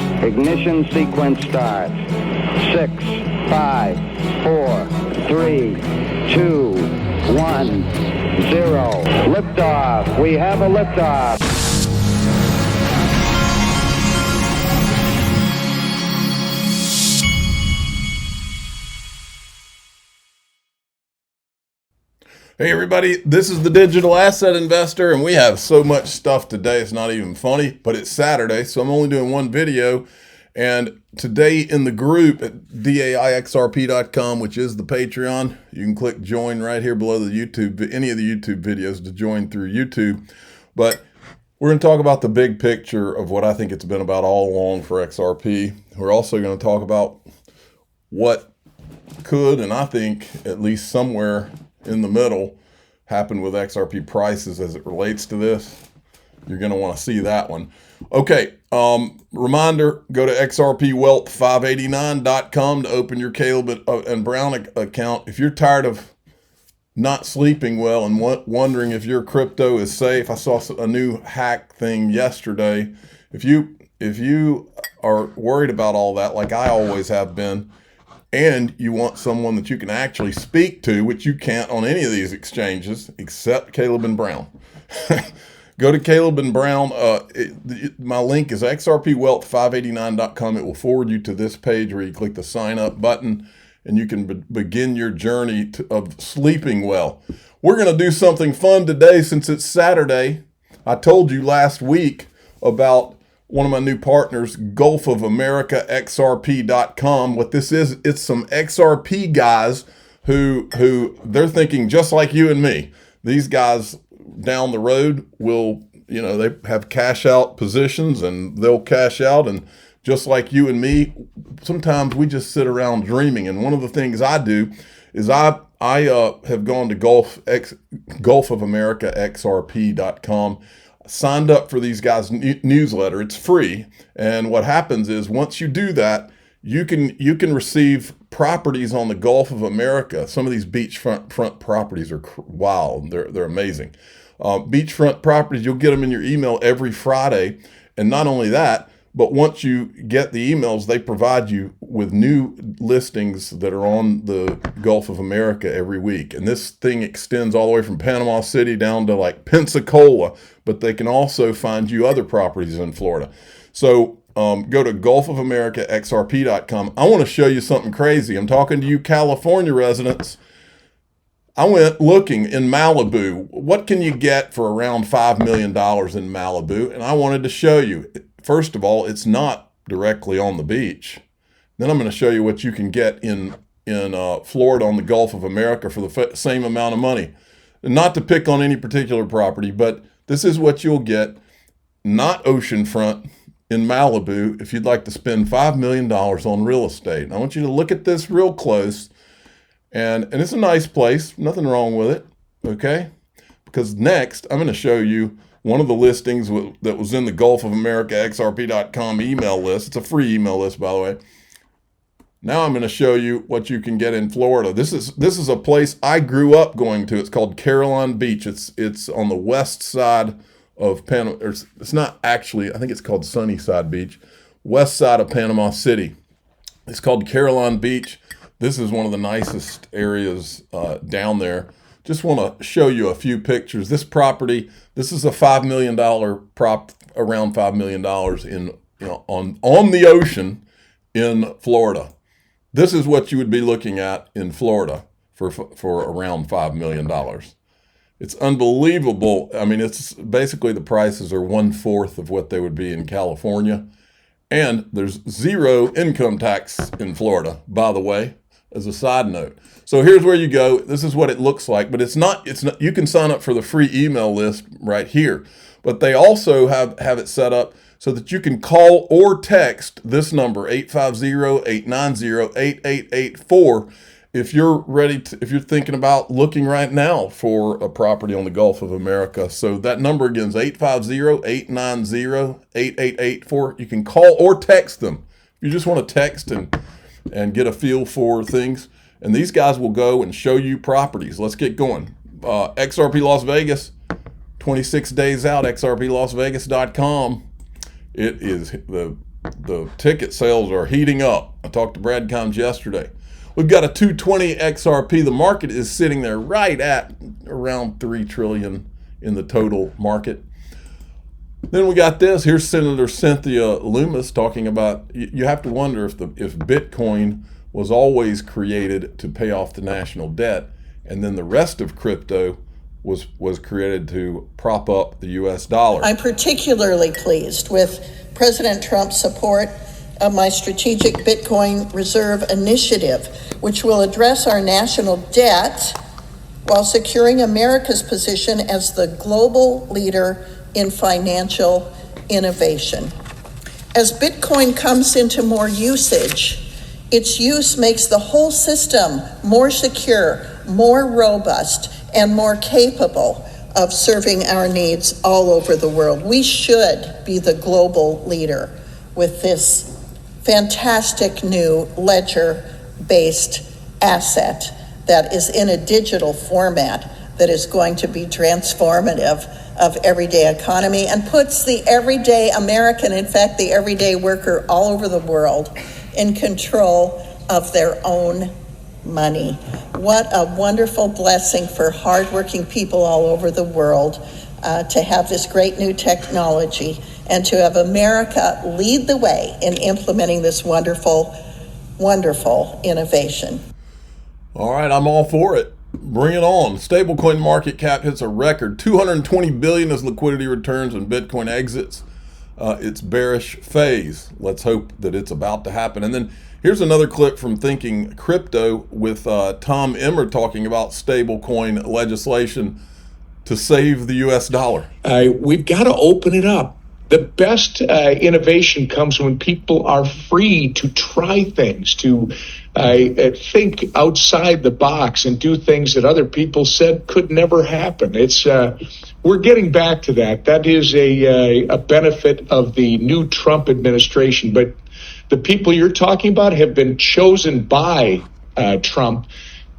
Ignition sequence start. 6, 5, 4, 3, 2, 1, 0. Liftoff. We have a liftoff. Hey everybody, this is the Digital Asset Investor, and we have so much stuff today it's not even funny, but it's Saturday, so I'm only doing one video. And today in the group at daixrp.com, which is the Patreon, you can click join right here below the YouTube, any of the YouTube videos to join through YouTube. But we're going to talk about the big picture of what I think it's been about all along for XRP. We're also going to talk about what could, and I think at least somewhere in the middle, happen with XRP prices as it relates to this. You're going to want to see that one. Okay, reminder, go to xrpwealth589.com to open your Caleb and Brown account. If you're tired of not sleeping well and wondering if your crypto is safe, I saw a new hack thing yesterday. If you are worried about all that, like I always have been, and you want someone that you can actually speak to, which you can't on any of these exchanges except Caleb and Brown. Go to Caleb and Brown. My link is xrpwealth589.com. It will forward you to this page where you click the sign up button and you can begin your journey of sleeping well. We're going to do something fun today since it's Saturday. I told you last week about one of my new partners, Gulf of America, XRP.com. What this is, it's some XRP guys who they're thinking just like you and me. These guys down the road will, they have cash out positions and they'll cash out. And just like you and me, sometimes we just sit around dreaming. And one of the things I do is I have gone to Gulf of America, XRP.com. Signed up for these guys' newsletter. It's free, and what happens is once you do that, you can receive properties on the Gulf of America. Some of these beachfront properties are wild. They're amazing. Beachfront properties, you'll get them in your email every Friday, and not only that, but once you get the emails, they provide you with new listings that are on the Gulf of America every week. And this thing extends all the way from Panama City down to like Pensacola, but they can also find you other properties in Florida. So go to gulfofamericaxrp.com. I want to show you something crazy. I'm talking to you California residents. I went looking in Malibu. What can you get for around $5 million in Malibu? And I wanted to show you. First of all, it's not directly on the beach. Then I'm going to show you what you can get in Florida on the Gulf of America for the same amount of money. Not to pick on any particular property, but this is what you'll get, not oceanfront, in Malibu, if you'd like to spend $5 million on real estate. And I want you to look at this real close. And it's a nice place, nothing wrong with it, okay? Because next, I'm going to show you one of the listings that was in the Gulf of America XRP.com email list. It's a free email list, by the way. Now I'm going to show you what you can get in Florida. This is a place I grew up going to. It's called Caroline Beach. It's on the west side of Panama. It's not actually, I think it's called Sunnyside Beach, west side of Panama City. It's called Caroline Beach. This is one of the nicest areas down there. Just want to show you a few pictures. This property, this is a $5 million prop, around $5 million on the ocean in Florida. This is what you would be looking at in Florida for around $5 million. It's unbelievable. I mean, it's basically the prices are 1/4 of what they would be in California. And there's zero income tax in Florida, by the way, as a side note. So here's where you go. This is what it looks like, but it's not, you can sign up for the free email list right here, but they also have it set up so that you can call or text this number, 850-890-8884, if you're if you're thinking about looking right now for a property on the Gulf of America. So that number again is 850-890-8884. You can call or text them. If you just want to text and get a feel for things. And these guys will go and show you properties. Let's get going. XRP Las Vegas, 26 days out, xrplasvegas.com. It is the the ticket sales are heating up. I talked to Brad Combs yesterday. We've got a 220 XRP. The market is sitting there right at around 3 trillion in the total market. Then we got this. Here's Senator Cynthia Lummis talking about, you have to wonder if Bitcoin was always created to pay off the national debt, and then the rest of crypto was created to prop up the US dollar. I'm particularly pleased with President Trump's support of my strategic Bitcoin reserve initiative, which will address our national debt while securing America's position as the global leader in financial innovation. As Bitcoin comes into more usage, its use makes the whole system more secure, more robust, and more capable of serving our needs all over the world. We should be the global leader with this fantastic new ledger-based asset that is in a digital format that is going to be transformative of everyday economy and puts the everyday American, in fact, the everyday worker all over the world in control of their own money. What a wonderful blessing for hardworking people all over the world to have this great new technology and to have America lead the way in implementing this wonderful, wonderful innovation. All right, I'm all for it. Bring it on. Stablecoin market cap hits a record 220 billion as liquidity returns and Bitcoin exits its bearish phase. Let's hope that it's about to happen. And then here's another clip from Thinking Crypto with Tom Emmer talking about stablecoin legislation to save the US dollar. We've got to open it up. The best innovation comes when people are free to try things, to think outside the box and do things that other people said could never happen. We're getting back to that. That is a benefit of the new Trump administration. But the people you're talking about have been chosen by Trump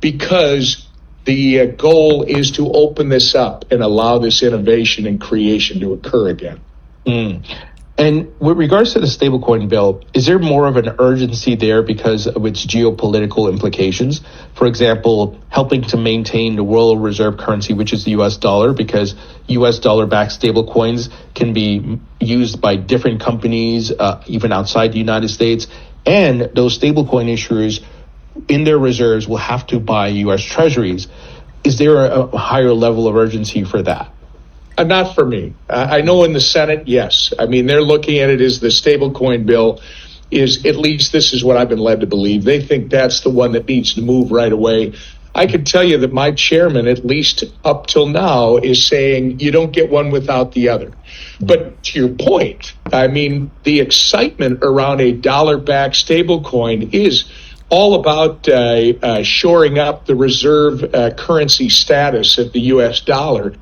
because the goal is to open this up and allow this innovation and creation to occur again. And with regards to the stablecoin bill, is there more of an urgency there because of its geopolitical implications? For example, helping to maintain the world reserve currency, which is the US dollar, because US dollar-backed stablecoins can be used by different companies, even outside the United States. And those stablecoin issuers in their reserves will have to buy US treasuries. Is there a higher level of urgency for that? Not for me. I know in the Senate, yes. I mean, they're looking at it as the stablecoin bill is, at least this is what I've been led to believe. They think that's the one that needs to move right away. I can tell you that my chairman, at least up till now, is saying you don't get one without the other. But to your point, I mean, the excitement around a dollar-backed stablecoin is all about shoring up the reserve currency status of the U.S. dollar.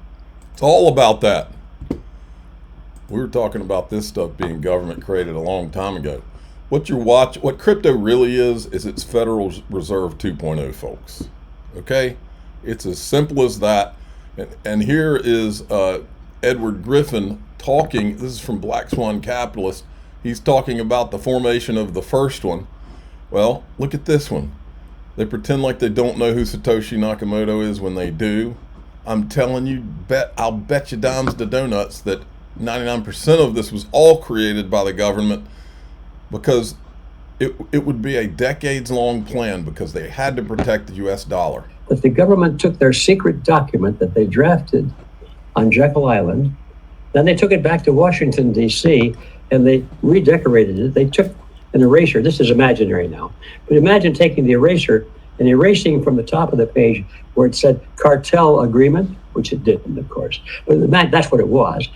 It's all about that. We were talking about this stuff being government created a long time ago. What crypto really is it's Federal Reserve 2.0, folks. Okay? It's as simple as that. And here is Edward Griffin talking. This is from Black Swan Capitalist. He's talking about the formation of the first one. Well, look at this one. They pretend like they don't know who Satoshi Nakamoto is when they do. I'm telling you, I'll bet you dimes to donuts that 99% of this was all created by the government because it would be a decades-long plan because they had to protect the U.S. dollar. But the government took their secret document that they drafted on Jekyll Island, then they took it back to Washington, D.C., and they redecorated it. They took an eraser. This is imaginary now. But imagine taking the eraser and erasing from the top of the page where it said cartel agreement, which it didn't, of course. But that's what it was.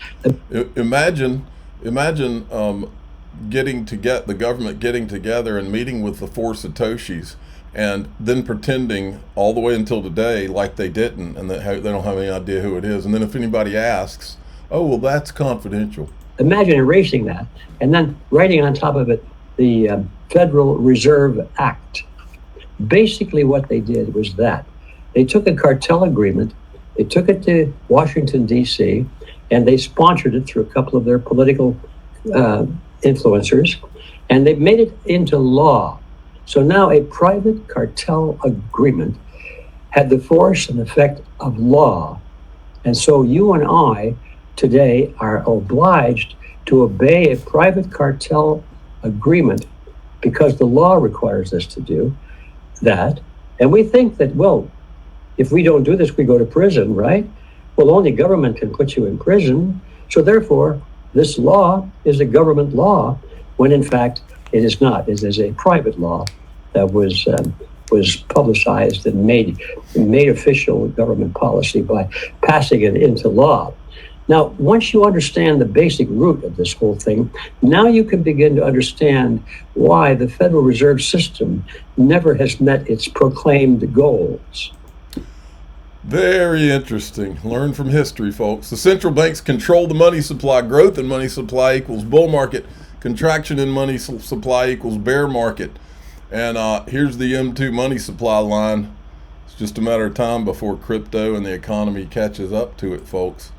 Imagine the government getting together and meeting with the four Satoshis and then pretending all the way until today like they didn't and that they don't have any idea who it is. And then if anybody asks, oh, well, that's confidential. Imagine erasing that and then writing on top of it the Federal Reserve Act. Basically what they did was that. They took a cartel agreement, they took it to Washington, D.C., and they sponsored it through a couple of their political influencers. And they've made it into law. So now a private cartel agreement had the force and effect of law. And so you and I today are obliged to obey a private cartel agreement because the law requires us to do that. And we think that, well, if we don't do this, we go to prison, right? Well, only government can put you in prison. So therefore, this law is a government law, when in fact it is not. It is a private law that was publicized and made official government policy by passing it into law. Now, once you understand the basic root of this whole thing, now you can begin to understand why the Federal Reserve System never has met its proclaimed goals. Very interesting. Learn from history, folks. The central banks control the money supply. Growth in money supply equals bull market. Contraction in money supply equals bear market. And here's the M2 money supply line. It's just a matter of time before crypto and the economy catches up to it, folks.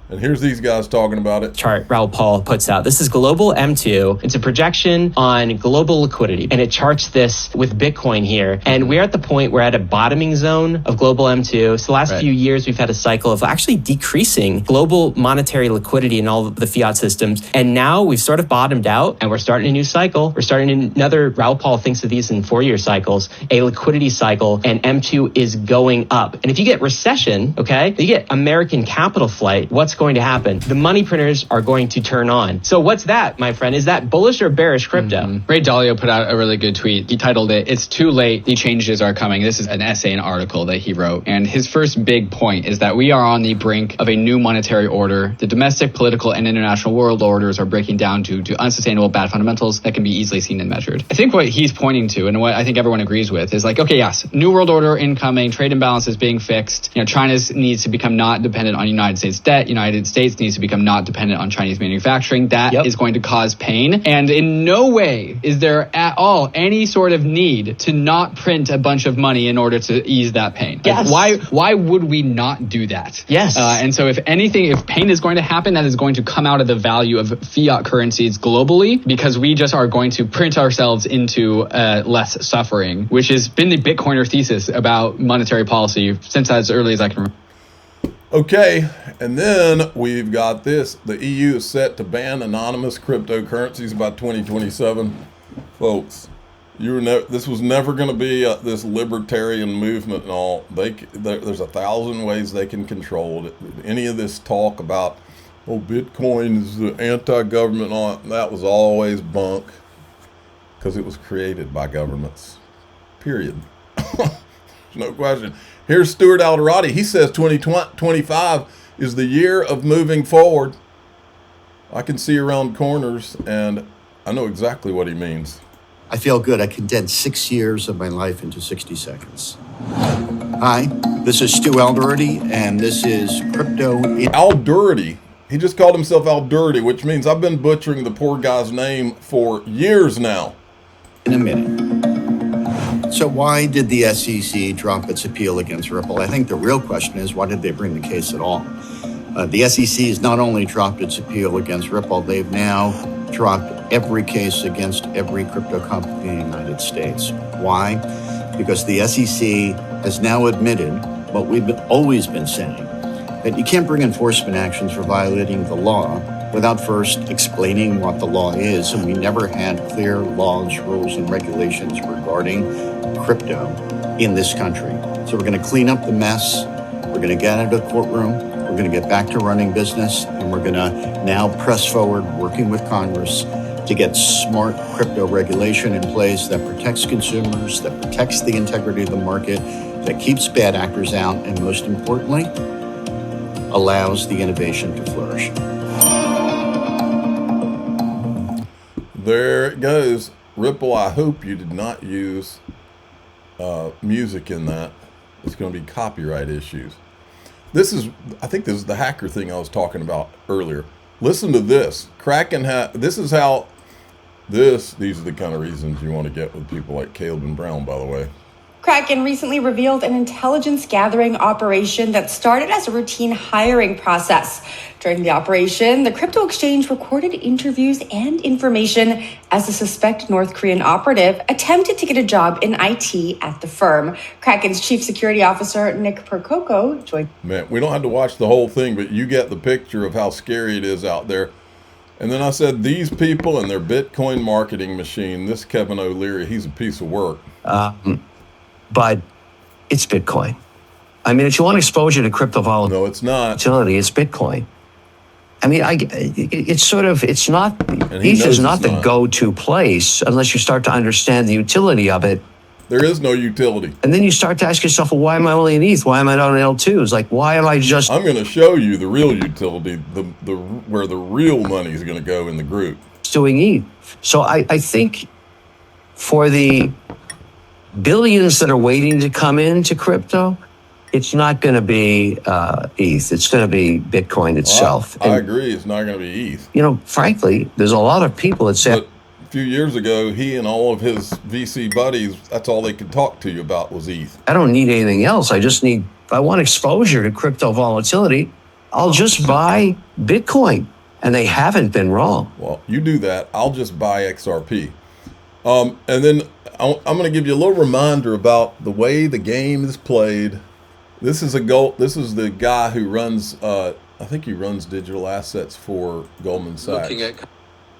And here's these guys talking about it. Chart Raoul Pal puts out. This is global M2. It's a projection on global liquidity. And it charts this with Bitcoin here. And we're at the point, we're at a bottoming zone of global M2. So the last few years, we've had a cycle of actually decreasing global monetary liquidity in all of the fiat systems. And now we've sort of bottomed out and we're starting a new cycle. We're starting another, Raoul Pal thinks of these in 4-year cycles, a liquidity cycle, and M2 is going up. And if you get recession, okay, you get American capital flight, what's going to happen? The money printers are going to turn on. So what's that, my friend? Is that bullish or bearish crypto? Ray Dalio put out a really good tweet. He titled it, "It's Too Late, the Changes Are Coming." This is an essay and article that he wrote. And his first big point is that we are on the brink of a new monetary order. The domestic, political, and international world orders are breaking down to unsustainable bad fundamentals that can be easily seen and measured. I think what he's pointing to, and what I think everyone agrees with, is like, okay, yes, new world order incoming, trade imbalances being fixed. China needs to become not dependent on United States debt. United States needs to become not dependent on Chinese manufacturing. That is going to cause pain. And in no way is there at all any sort of need to not print a bunch of money in order to ease that pain. Yes. Like, why would we not do that? Yes. And so if anything, if pain is going to happen, that is going to come out of the value of fiat currencies globally, because we just are going to print ourselves into less suffering, which has been the Bitcoiner thesis about monetary policy since as early as I can remember. Okay, and then we've got this. The EU is set to ban anonymous cryptocurrencies by 2027. Folks, this was never going to be this libertarian movement and all. There's 1,000 ways they can control it. Any of this talk about, Bitcoin is the anti-government, that was always bunk, because it was created by governments. Period. No question. Here's Stuart Aldery. He says 2025 is the year of moving forward. I can see around corners, and I know exactly what he means. I feel good. I condensed 6 years of my life into 60 seconds. Hi, this is Stu Aldery, and this is Crypto. Aldery. He just called himself Aldery, which means I've been butchering the poor guy's name for years now. In a minute. So why did the SEC drop its appeal against Ripple? I think the real question is, why did they bring the case at all? The SEC has not only dropped its appeal against Ripple, they've now dropped every case against every crypto company in the United States. Why? Because the SEC has now admitted what we've always been saying, that you can't bring enforcement actions for violating the law without first explaining what the law is. And we never had clear laws, rules, and regulations regarding crypto in this country. So we're going to clean up the mess. We're going to get out of the courtroom. We're going to get back to running business. And we're going to now press forward, working with Congress, to get smart crypto regulation in place that protects consumers, that protects the integrity of the market, that keeps bad actors out, and most importantly, allows the innovation to flourish. There it goes. Ripple, I hope you did not use music in that. It's going to be copyright issues. I think this is the hacker thing I was talking about earlier. Listen to this. Kraken Hack. These are the kind of reasons you want to get with people like Caleb and Brown, by the way. Kraken recently revealed an intelligence gathering operation that started as a routine hiring process. During the operation, the crypto exchange recorded interviews and information as a suspected North Korean operative attempted to get a job in IT at the firm. Kraken's chief security officer, Nick Percoco, joined. Man, we don't have to watch the whole thing, but you get the picture of how scary it is out there. And then I said, these people and their Bitcoin marketing machine, this Kevin O'Leary, he's a piece of work. But it's Bitcoin. I mean, if you want exposure to crypto volatility, no, it's not. It's Bitcoin. I mean, it's not, ETH is not the go-to place unless you start to understand the utility of it. There is no utility. And then you start to ask yourself, well, why am I only in ETH? Why am I not in L2s? Like, why am I just... I'm going to show you the real utility, where the real money is going to go in the group. Doing ETH. So I think for the billions that are waiting to come into crypto, it's not going to be ETH. It's going to be Bitcoin itself. I agree. It's not going to be ETH. You know, frankly, there's a lot of people that say... But a few years ago, he and all of his VC buddies, that's all they could talk to you about was ETH. I don't need anything else. If I want exposure to crypto volatility, I'll just buy Bitcoin. And they haven't been wrong. Well, you do that. I'll just buy XRP. And then I'm going to give you a little reminder about the way the game is played. This is the guy who runs, I think he runs digital assets for Goldman Sachs.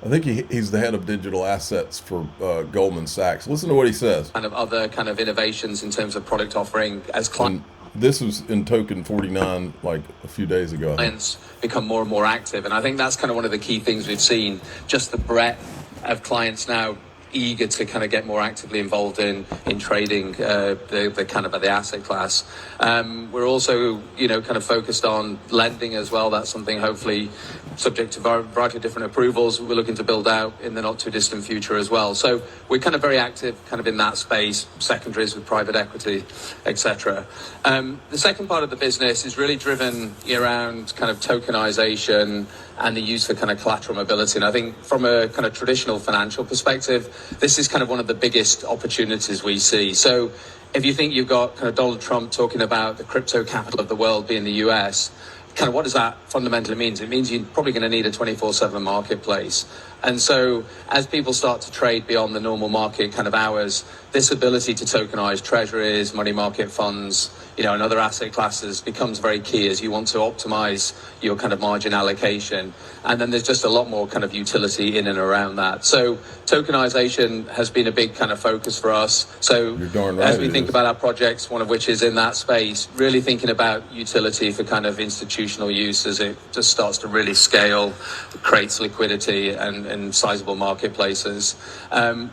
I think he's the head of digital assets for Goldman Sachs. Listen to what he says. Kind of other kind of innovations in terms of product offering as clients. This was in Token 49 like a few days ago. Clients become more and more active. And I think that's kind of one of the key things we've seen, just the breadth of clients now eager to kind of get more actively involved in trading the kind of the asset class. We're also, kind of focused on lending as well. That's something hopefully subject to a variety of different approvals we're looking to build out in the not too distant future as well. So we're kind of very active kind of in that space, secondaries with private equity, etc. The second part of the business is really driven around kind of tokenization and the use for kind of collateral mobility. And I think from a kind of traditional financial perspective, this is kind of one of the biggest opportunities we see. So if you think you've got kind of Donald Trump talking about the crypto capital of the world being the US, kind of what does that fundamentally mean? It means you're probably going to need a 24/7 marketplace. And so as people start to trade beyond the normal market kind of hours, this ability to tokenize treasuries, money market funds, and other asset classes becomes very key as you want to optimize your kind of margin allocation. And then there's just a lot more kind of utility in and around that. So tokenization has been a big kind of focus for us. So as we think about our projects, one of which is in that space, really thinking about utility for kind of institutional use as it just starts to really scale, creates liquidity and sizable marketplaces.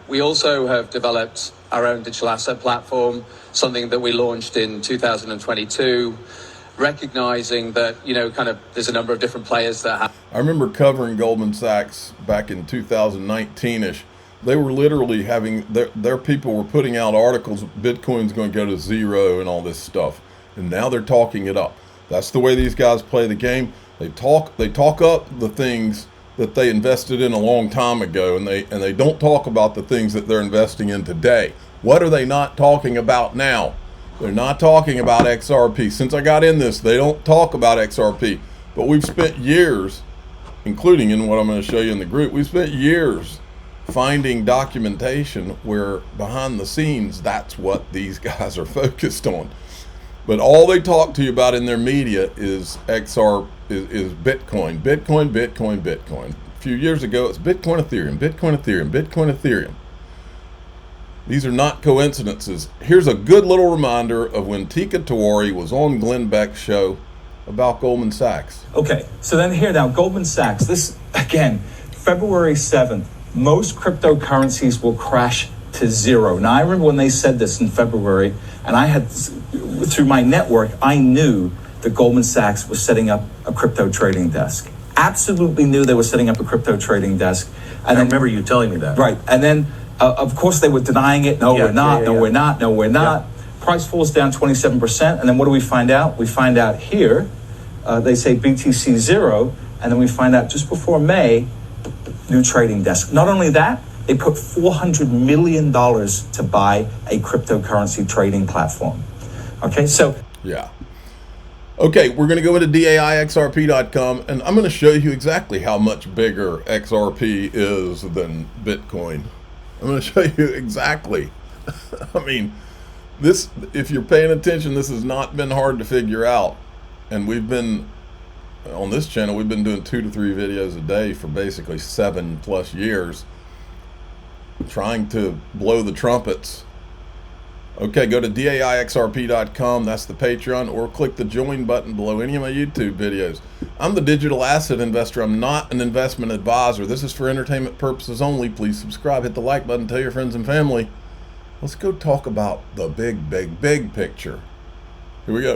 We also have developed our own digital asset platform, something that we launched in 2022, recognizing that, kind of there's a number of different players that have. I remember covering Goldman Sachs back in 2019-ish. They were literally having, their people were putting out articles, Bitcoin's going to go to zero and all this stuff. And now they're talking it up. That's the way these guys play the game. They talk up the things that they invested in a long time ago, and they don't talk about the things that they're investing in today. What are they not talking about now? They're not talking about XRP. Since I got in this, they don't talk about XRP. But we've spent years, including in what I'm going to show you in the group, we've spent years finding documentation where behind the scenes, that's what these guys are focused on. But all they talk to you about in their media is Bitcoin. A few years ago, it's Bitcoin, Ethereum. These are not coincidences. Here's a good little reminder of when Tika Tawari was on Glenn Beck's show about Goldman Sachs. Okay, so then here now, Goldman Sachs, this, again, February 7th, most cryptocurrencies will crash to zero. Now, I remember when they said this in February, and I had, through my network, I knew that Goldman Sachs was setting up a crypto trading desk. Absolutely knew they were setting up a crypto trading desk. And I remember you telling me that. Right, and then, of course, they were denying it. No, we're not. No, we're not. No, we're not. Price falls down 27%, and then what do we find out? We find out here, they say BTC 0, and then we find out just before May, new trading desk. Not only that, They put $400 million to buy a cryptocurrency trading platform. Okay, so. Yeah. Okay, we're going to go into DAIXRP.com, and I'm going to show you exactly how much bigger XRP is than Bitcoin. I'm going to show you exactly. I mean, this, if you're paying attention, this has not been hard to figure out. And we've been, on this channel, we've been doing 2 to 3 videos a day for basically 7+ years, trying to blow the trumpets. Okay, go to DAIXRP.com, that's the Patreon, or click the join button below any of my YouTube videos. I'm the digital asset investor. I'm not an investment advisor. This is for entertainment purposes only. Please subscribe, hit the like button, tell your friends and family. Let's go talk about the big, big, big picture. Here we go.